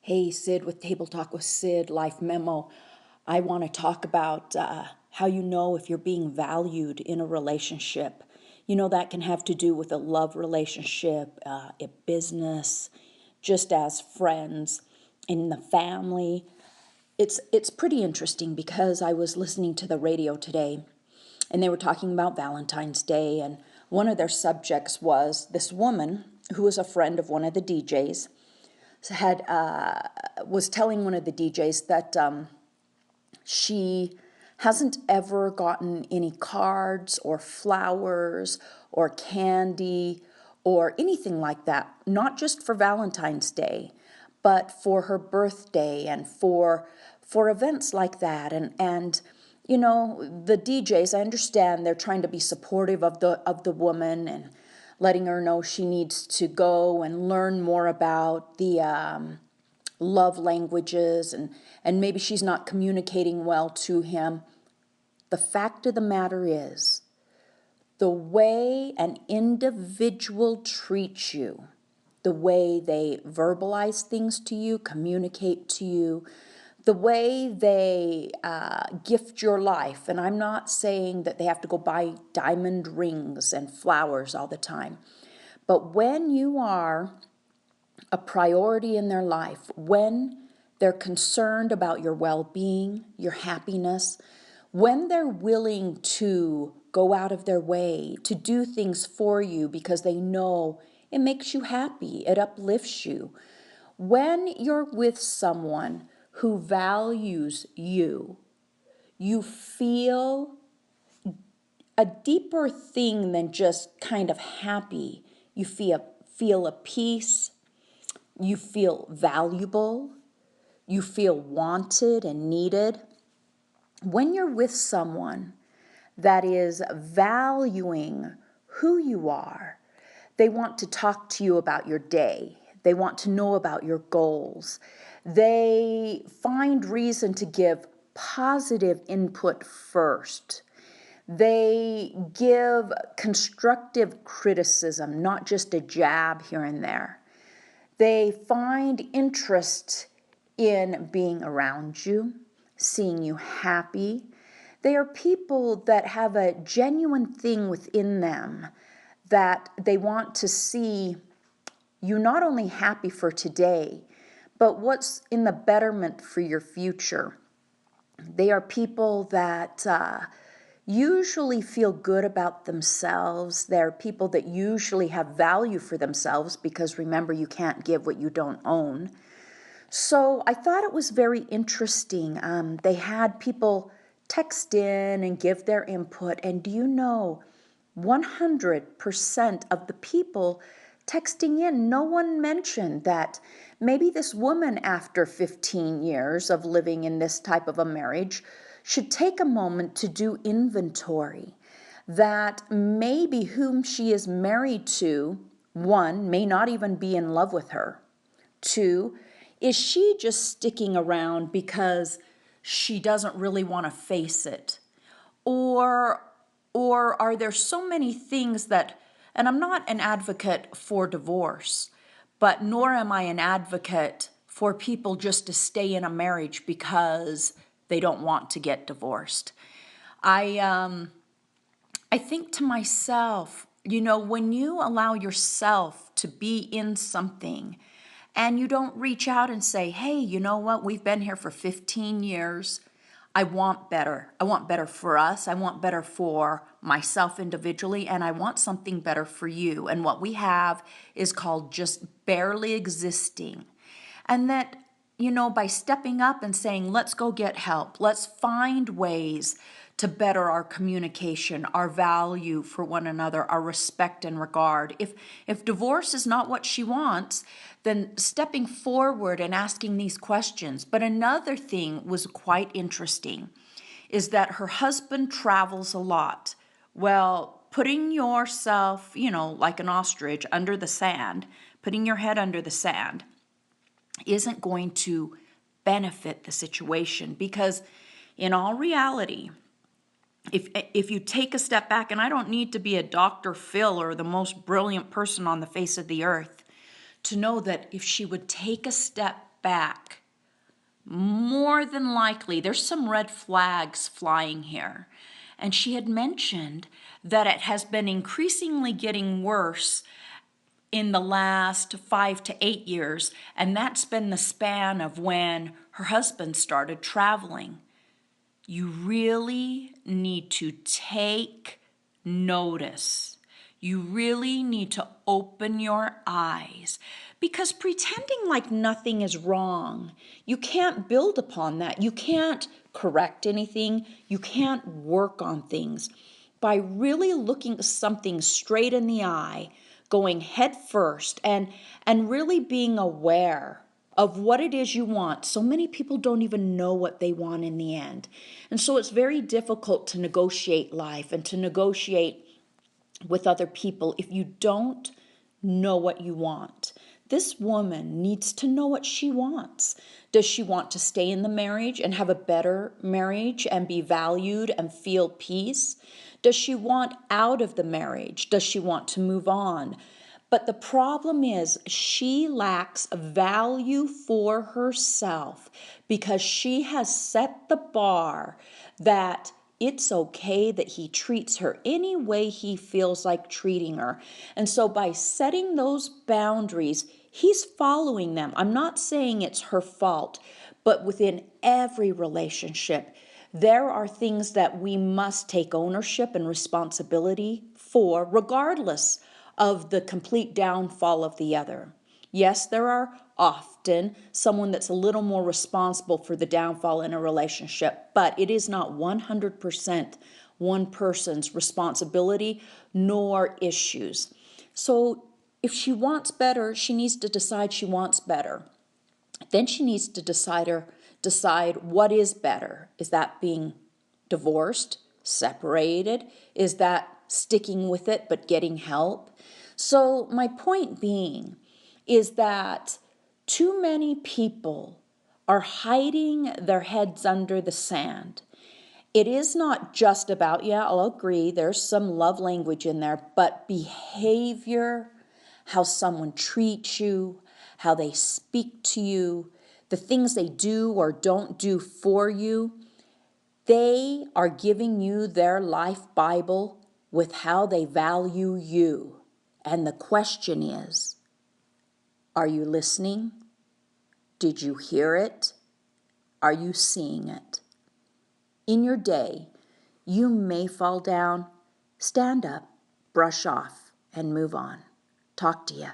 Hey, Sid with Table Talk with Sid, Life Memo. I want to talk about how you know if you're being valued in a relationship. You know, that can have to do with a love relationship, a business, just as friends, in the family. It's pretty interesting because I was listening to the radio today and they were talking about Valentine's Day, and one of their subjects was this woman who was a friend of one of the DJs had was telling one of the DJs that she hasn't ever gotten any cards or flowers or candy or anything like that, not just for Valentine's Day, but for her birthday and for events like that. And you know, the DJs, I understand they're trying to be supportive of the woman and letting her know she needs to go and learn more about the love languages, and maybe she's not communicating well to him. The fact of the matter is, the way an individual treats you, the way they verbalize things to you, communicate to you, the way they gift your life. And I'm not saying that they have to go buy diamond rings and flowers all the time. But when you are a priority in their life, when they're concerned about your well-being, your happiness, when they're willing to go out of their way to do things for you because they know it makes you happy, it uplifts you. When you're with someone who values you, you feel a deeper thing than just kind of happy. You feel a peace, you feel valuable, you feel wanted and needed. When you're with someone that is valuing who you are, they want to talk to you about your day. They want to know about your goals. They find reason to give positive input first. They give constructive criticism, not just a jab here and there. They find interest in being around you, seeing you happy. They are people that have a genuine thing within them that they want to see you not only happy for today, but what's in the betterment for your future. They are people that usually feel good about themselves. They're people that usually have value for themselves because remember, you can't give what you don't own. So I thought it was very interesting. They had people text in and give their input, and do you know, 100% of the people texting in, no one mentioned that maybe this woman, after 15 years of living in this type of a marriage, should take a moment to do inventory. That maybe whom she is married to, one, may not even be in love with her. Two, is she just sticking around because she doesn't really want to face it? Or are there so many things that, and I'm not an advocate for divorce, but nor am I an advocate for people just to stay in a marriage because they don't want to get divorced. I think to myself, you know, when you allow yourself to be in something and you don't reach out and say, hey, you know what, we've been here for 15 years. I want better. I want better for us. I want better for myself individually, and I want something better for you. And what we have is called just barely existing. And that, you know, by stepping up and saying, let's go get help, let's find ways to better our communication, our value for one another, our respect and regard. If divorce is not what she wants, then stepping forward and asking these questions. But another thing was quite interesting is that her husband travels a lot. Well, putting yourself, you know, like an ostrich under the sand, putting your head under the sand isn't going to benefit the situation, because in all reality, if you take a step back, and I don't need to be a Dr. Phil or the most brilliant person on the face of the earth to know that if she would take a step step back, more than likely, there's some red flags flying here. And she had mentioned that it has been increasingly getting worse in the last 5 to 8 years, and that's been the span of when her husband started traveling. You really need to take notice. You really need to open your eyes, because pretending like nothing is wrong, you can't build upon that. You can't correct anything. You can't work on things. By really looking something straight in the eye, going head first, and really being aware of what it is you want. So many people don't even know what they want in the end. And so it's very difficult to negotiate life and to negotiate with other people if you don't know what you want. This woman needs to know what she wants. Does she want to stay in the marriage and have a better marriage and be valued and feel peace? Does she want out of the marriage? Does she want to move on? But the problem is she lacks value for herself because she has set the bar that it's okay that he treats her any way he feels like treating her. And so by setting those boundaries, he's following them. I'm not saying it's her fault, but within every relationship, there are things that we must take ownership and responsibility for, regardless of the complete downfall of the other. Yes, there are often someone that's a little more responsible for the downfall in a relationship, but it is not 100% one person's responsibility nor issues. So if she wants better, she needs to decide she wants better. Then she needs to decide what is better. Is that being divorced, separated? Is that sticking with it but getting help? So my point being is that too many people are hiding their heads under the sand. It is not just about, yeah, I'll agree, there's some love language in there, but behavior, how someone treats you, how they speak to you, the things they do or don't do for you, they are giving you their life Bible with how they value you. And the question is, are you listening? Did you hear it? Are you seeing it? In your day, you may fall down. Stand up, brush off, and move on. Talk to you.